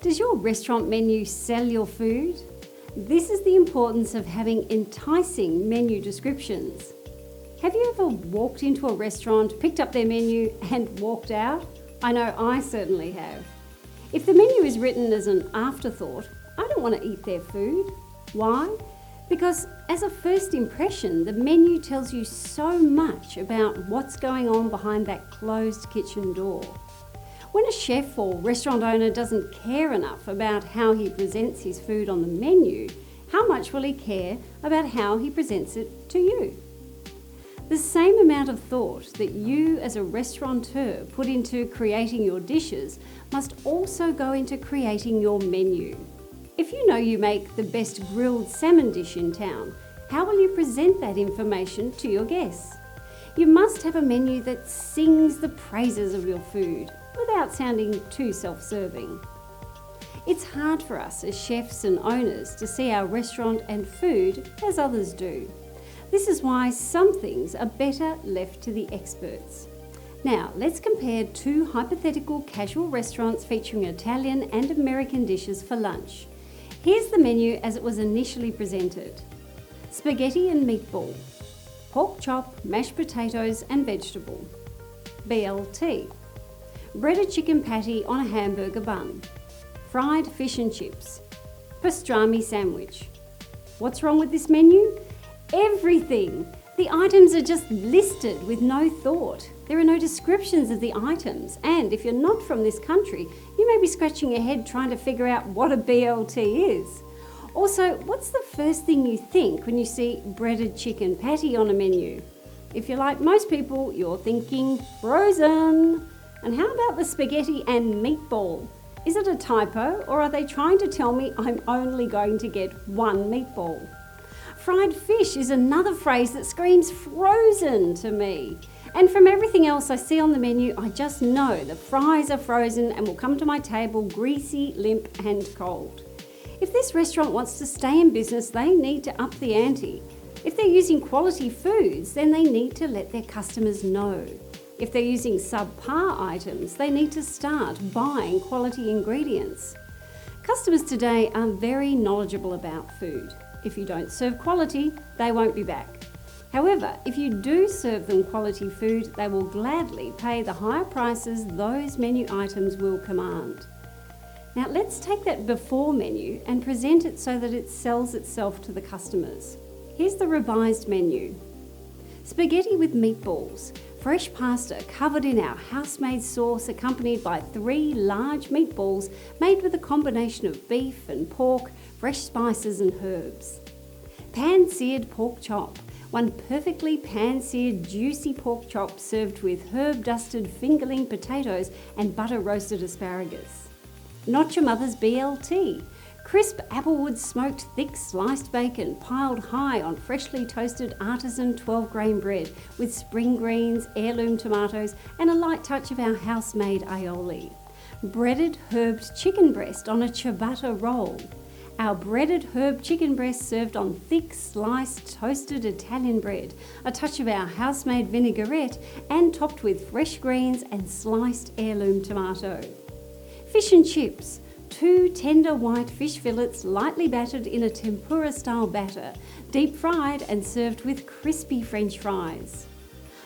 Does your restaurant menu sell your food? This is the importance of having enticing menu descriptions. Have you ever walked into a restaurant, picked up their menu and walked out? I know I certainly have. If the menu is written as an afterthought, I don't want to eat their food. Why? Because as a first impression, the menu tells you so much about what's going on behind that closed kitchen door. When a chef or restaurant owner doesn't care enough about how he presents his food on the menu, how much will he care about how he presents it to you? The same amount of thought that you as a restaurateur put into creating your dishes must also go into creating your menu. If you know you make the best grilled salmon dish in town, how will you present that information to your guests? You must have a menu that sings the praises of your food without sounding too self-serving. It's hard for us as chefs and owners to see our restaurant and food as others do. This is why some things are better left to the experts. Now, let's compare two hypothetical casual restaurants featuring Italian and American dishes for lunch. Here's the menu as it was initially presented. Spaghetti and meatball, pork chop, mashed potatoes and vegetable. BLT, breaded chicken patty on a hamburger bun. Fried fish and chips. Pastrami sandwich. What's wrong with this menu? Everything! The items are just listed with no thought. There are no descriptions of the items, and if you're not from this country, you may be scratching your head trying to figure out what a BLT is. Also, what's the first thing you think when you see breaded chicken patty on a menu? If you're like most people, you're thinking frozen. And how about the spaghetti and meatball? Is it a typo, or are they trying to tell me I'm only going to get one meatball? Fried fish is another phrase that screams frozen to me. And from everything else I see on the menu, I just know the fries are frozen and will come to my table greasy, limp and cold. If this restaurant wants to stay in business, they need to up the ante. If they're using quality foods, then they need to let their customers know. If they're using subpar items, they need to start buying quality ingredients. Customers today are very knowledgeable about food. If you don't serve quality, they won't be back. However, if you do serve them quality food, they will gladly pay the higher prices those menu items will command. Now let's take that before menu and present it so that it sells itself to the customers. Here's the revised menu. Spaghetti with meatballs. Fresh pasta covered in our house-made sauce accompanied by 3 large meatballs made with a combination of beef and pork, fresh spices and herbs. Pan-seared pork chop. 1 perfectly pan-seared juicy pork chop served with herb-dusted fingerling potatoes and butter-roasted asparagus. Not Your Mother's BLT. Crisp applewood smoked thick sliced bacon piled high on freshly toasted artisan 12-grain bread with spring greens, heirloom tomatoes and a light touch of our house-made aioli. Breaded herbed chicken breast on a ciabatta roll. Our breaded herb chicken breast served on thick sliced toasted Italian bread, a touch of our house-made vinaigrette and topped with fresh greens and sliced heirloom tomato. Fish and chips. 2 tender white fish fillets lightly battered in a tempura-style batter, deep fried and served with crispy French fries.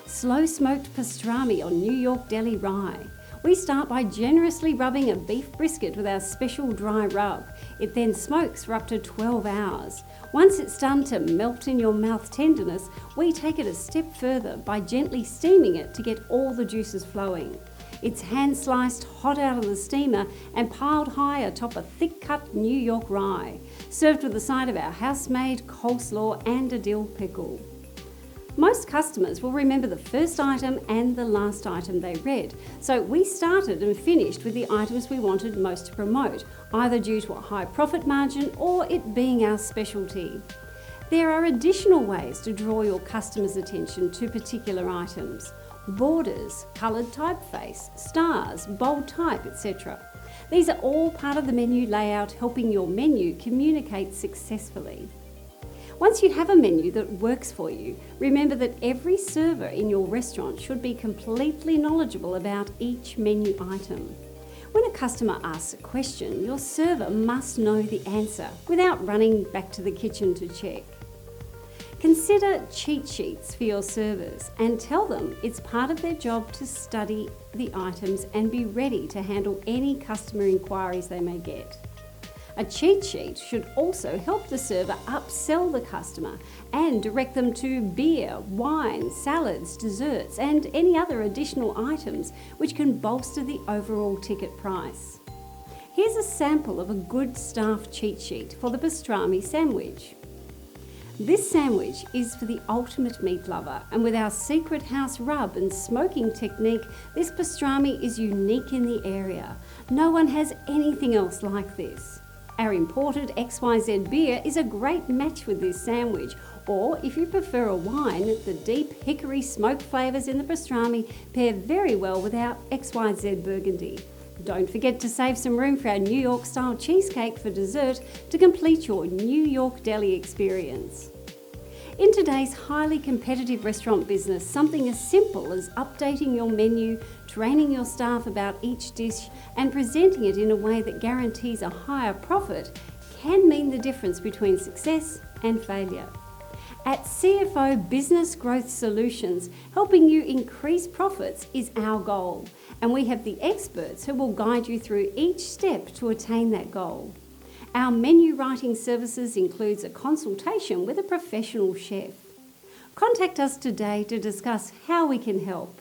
Slow smoked pastrami on New York deli rye. We start by generously rubbing a beef brisket with our special dry rub. It then smokes for up to 12 hours. Once it's done to melt in your mouth tenderness, we take it a step further by gently steaming it to get all the juices flowing. It's hand-sliced hot out of the steamer and piled high atop a thick-cut New York rye, served with a side of our house-made coleslaw and a dill pickle. Most customers will remember the first item and the last item they read, so we started and finished with the items we wanted most to promote, either due to a high profit margin or it being our specialty. There are additional ways to draw your customers' attention to particular items. Borders, coloured typeface, stars, bold type, etc. These are all part of the menu layout helping your menu communicate successfully. Once you have a menu that works for you, remember that every server in your restaurant should be completely knowledgeable about each menu item. When a customer asks a question, your server must know the answer without running back to the kitchen to check. Consider cheat sheets for your servers and tell them it's part of their job to study the items and be ready to handle any customer inquiries they may get. A cheat sheet should also help the server upsell the customer and direct them to beer, wine, salads, desserts, and any other additional items which can bolster the overall ticket price. Here's a sample of a good staff cheat sheet for the pastrami sandwich. This sandwich is for the ultimate meat lover, and with our secret house rub and smoking technique, this pastrami is unique in the area. No one has anything else like this. Our imported XYZ beer is a great match with this sandwich, or if you prefer a wine, the deep hickory smoke flavours in the pastrami pair very well with our XYZ Burgundy. Don't forget to save some room for our New York style cheesecake for dessert to complete your New York deli experience. In today's highly competitive restaurant business, something as simple as updating your menu, training your staff about each dish, and presenting it in a way that guarantees a higher profit can mean the difference between success and failure. At CFO Business Growth Solutions, helping you increase profits is our goal, and we have the experts who will guide you through each step to attain that goal. Our menu writing services includes a consultation with a professional chef. Contact us today to discuss how we can help.